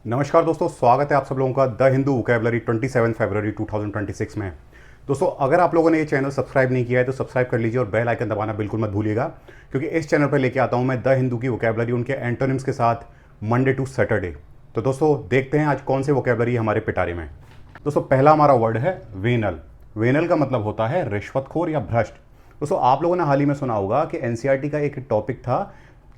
नमस्कार दोस्तों, स्वागत है आप सब लोगों का द हिंदू वोकैबुलरी 27 फरवरी 2026 में। दोस्तों, अगर आप लोगों ने ये चैनल सब्सक्राइब नहीं किया है तो सब्सक्राइब कर लीजिए और बेल आइकन दबाना बिल्कुल मत भूलिएगा, क्योंकि इस चैनल पर लेके आता हूँ मैं द हिंदू की वोकैबुलरी उनके एंटोनिम्स के साथ मंडे टू सैटरडे। तो दोस्तों देखते हैं आज कौन से वोकैबुलरी हमारे पिटारे में। दोस्तों पहला हमारा वर्ड है वेनल। वेनल का मतलब होता है रिश्वतखोर या भ्रष्ट। दोस्तों आप लोगों ने हाल ही में सुना होगा कि एनसीईआरटी का एक टॉपिक था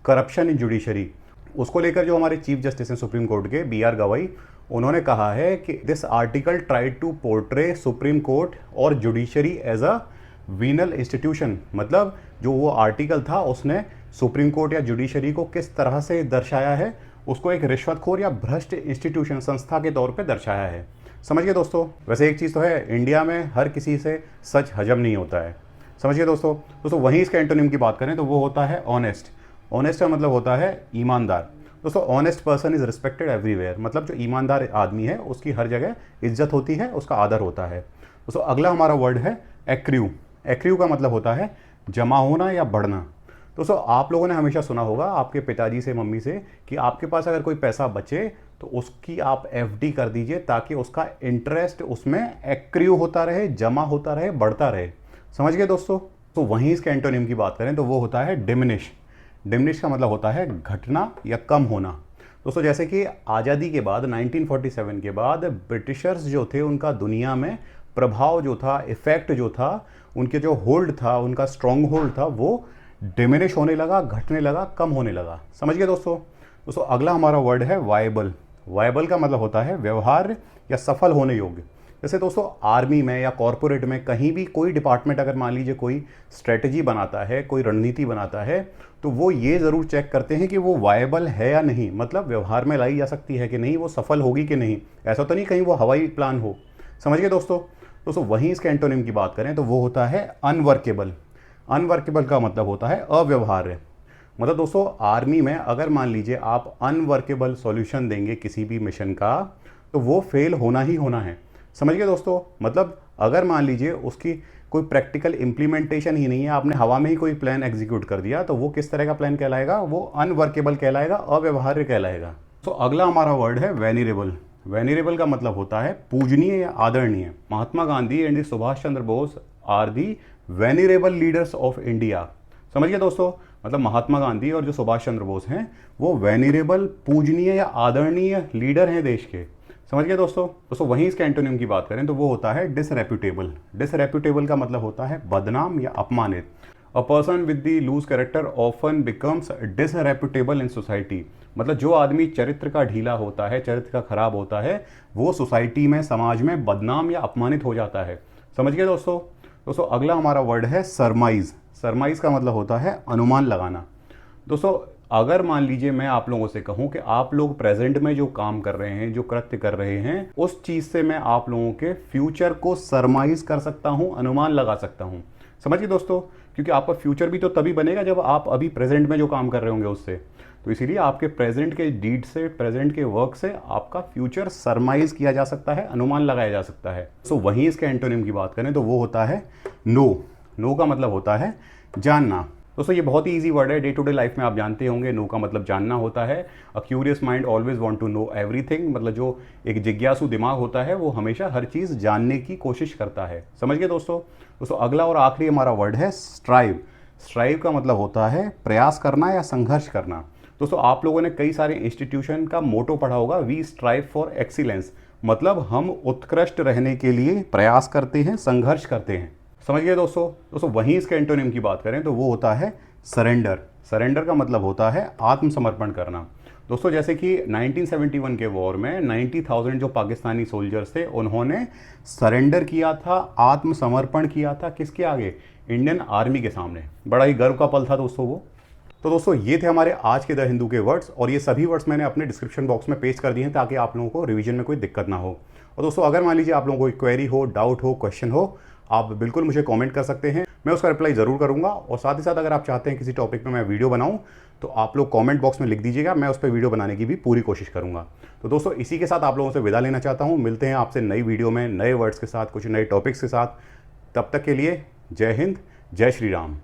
करप्शन इन जुडिशरी। उसको लेकर जो हमारे चीफ जस्टिस हैं सुप्रीम कोर्ट के BR गवाई, उन्होंने कहा है कि this article tried to portray supreme court और judiciary as a venal institution. मतलब जो वो आर्टिकल था उसने सुप्रीम कोर्ट या जुडिशरी को किस तरह से दर्शाया है, उसको एक रिश्वतखोर या भ्रष्ट इंस्टीट्यूशन संस्था के तौर पे दर्शाया है। समझ गए दोस्तों। वैसे एक चीज़ तो है, इंडिया में हर किसी से सच हजम नहीं होता है। समझिए दोस्तों। दोस्तों वहीं इसके एंटोनिम की बात करें तो वो होता है ऑनेस्ट। ऑनेस्ट का मतलब होता है ईमानदार। दोस्तों honest person is respected everywhere. मतलब जो ईमानदार आदमी है उसकी हर जगह इज्जत होती है, उसका आदर होता है। दोस्तों अगला हमारा वर्ड है एक्र्यू। एक्र्यू का मतलब होता है जमा होना या बढ़ना। दोस्तों आप लोगों ने हमेशा सुना होगा आपके पिताजी से, मम्मी से, कि आपके पास अगर कोई पैसा बचे तो उसकी आप FD कर दीजिए ताकि उसका इंटरेस्ट उसमें एक्र्यू होता रहे, जमा होता रहे, बढ़ता रहे। समझ गए दोस्तों। तो वहीं इसके एंटोनिम की बात करें तो वो होता है डिमिनिश। डिमिनिश का मतलब होता है घटना या कम होना। दोस्तों जैसे कि आज़ादी के बाद 1947 के बाद ब्रिटिशर्स जो थे उनका दुनिया में प्रभाव जो था, इफेक्ट जो था, उनके जो होल्ड था, उनका स्ट्रॉन्ग होल्ड था, वो डिमिनिश होने लगा, घटने लगा, कम होने लगा। समझ गए दोस्तों। दोस्तों अगला हमारा वर्ड है वायबल। वायबल का मतलब होता है व्यवहार या सफल होने योग्य। जैसे दोस्तों आर्मी में या कॉरपोरेट में कहीं भी कोई डिपार्टमेंट अगर मान लीजिए कोई स्ट्रेटजी बनाता है, कोई रणनीति बनाता है, तो वो ये ज़रूर चेक करते हैं कि वो वायबल है या नहीं, मतलब व्यवहार में लाई जा सकती है कि नहीं, वो सफल होगी कि नहीं। ऐसा तो नहीं कहीं वो हवाई प्लान हो। समझ गए दोस्तों। दोस्तों वहीं इसके एंटोनिम की बात करें तो वो होता है अनवर्केबल। अनवर्केबल का मतलब होता है अव्यवहार्य। मतलब दोस्तों आर्मी में अगर मान लीजिए आप अनवर्केबल सॉल्यूशन देंगे किसी भी मिशन का, तो वो फेल होना ही होना है। समझ गए दोस्तों। मतलब अगर मान लीजिए उसकी कोई प्रैक्टिकल इम्प्लीमेंटेशन ही नहीं है, आपने हवा में ही कोई प्लान एग्जीक्यूट कर दिया, तो वो किस तरह का प्लान कहलाएगा? वो अनवर्केबल कहलाएगा, अव्यवहार्य कहलाएगा। तो अगला हमारा वर्ड है वेनिरेबल। वेनिरेबल का मतलब होता है पूजनीय या आदरणीय। Mahatma Gandhi and Subhash Chandra Bose are the venerable leaders of India. समझ गए दोस्तों। मतलब महात्मा गांधी और जो सुभाष चंद्र बोस हैं वो वेनिरेबल, पूजनीय या आदरणीय लीडर हैं देश के। समझ गए दोस्तों। दोस्तों वहीं इसके एंटोनिम की बात करें तो वो होता है डिसरेप्यूटेबल। डिसरेप्यूटेबल का मतलब होता है बदनाम या अपमानित। A person with the loose character often becomes disreputable in society. मतलब जो आदमी चरित्र का ढीला होता है, चरित्र का खराब होता है, वो सोसाइटी में, समाज में बदनाम या अपमानित हो जाता है। समझ गए दोस्तों। दोस्तों अगला हमारा वर्ड है सरमाइज। सरमाइज का मतलब होता है अनुमान लगाना। दोस्तों अगर मान लीजिए मैं आप लोगों से कहूं कि आप लोग प्रेजेंट में जो काम कर रहे हैं, जो कृत्य कर रहे हैं, उस चीज से मैं आप लोगों के फ्यूचर को सरमाइज कर सकता हूं, अनुमान लगा सकता हूं। समझिए दोस्तों। क्योंकि आपका फ्यूचर भी तो तभी बनेगा जब आप अभी प्रेजेंट में जो काम कर रहे होंगे उससे। तो इसीलिए आपके प्रेजेंट के डीड से, प्रेजेंट के वर्क से आपका फ्यूचर सरमाइज किया जा सकता है, अनुमान लगाया जा सकता है। तो वहीं इसके एंटोनिम की बात करें तो वो होता है नो। नो का मतलब होता है जानना। दोस्तों ये बहुत ही इजी वर्ड है, डे टू डे लाइफ में आप जानते होंगे। नो का मतलब जानना होता है। A curious mind always want to know everything. मतलब जो एक जिज्ञासु दिमाग होता है वो हमेशा हर चीज़ जानने की कोशिश करता है। समझ गए दोस्तों। दोस्तों अगला और आखिरी हमारा वर्ड है स्ट्राइव। स्ट्राइव का मतलब होता है प्रयास करना या संघर्ष करना। दोस्तों आप लोगों ने कई सारे इंस्टीट्यूशन का मोटो पढ़ा होगा, वी स्ट्राइव फॉर एक्सीलेंस। मतलब हम उत्कृष्ट रहने के लिए प्रयास करते हैं, संघर्ष करते हैं। समझ गए दोस्तों। दोस्तों वहीं इसके एंटोनिम की बात करें तो वो होता है सरेंडर। सरेंडर का मतलब होता है आत्मसमर्पण करना। दोस्तों जैसे कि 1971 के वॉर में 90,000 जो पाकिस्तानी सोल्जर्स थे उन्होंने सरेंडर किया था, आत्मसमर्पण किया था। किसके आगे? इंडियन आर्मी के सामने। बड़ा ही गर्व का पल था दोस्तों वो। तो दोस्तों ये थे हमारे आज के द हिंदू के वर्ड्स, और ये सभी वर्ड्स मैंने अपने डिस्क्रिप्शन बॉक्स में पेस्ट कर दिए हैं ताकि आप लोगों को रिवीजन में कोई दिक्कत ना हो। और दोस्तों अगर मान लीजिए आप लोगों को कोई क्वेरी हो, डाउट हो, क्वेश्चन हो, आप बिल्कुल मुझे कमेंट कर सकते हैं, मैं उसका रिप्लाई ज़रूर करूंगा। और साथ ही साथ अगर आप चाहते हैं किसी टॉपिक पे मैं वीडियो बनाऊं तो आप लोग कमेंट बॉक्स में लिख दीजिएगा, मैं उस पर वीडियो बनाने की भी पूरी कोशिश करूंगा। तो दोस्तों इसी के साथ आप लोगों से विदा लेना चाहता हूं। मिलते हैं आपसे नई वीडियो में नए वर्ड्स के साथ, कुछ नए टॉपिक्स के साथ। तब तक के लिए जय हिंद, जय श्री राम।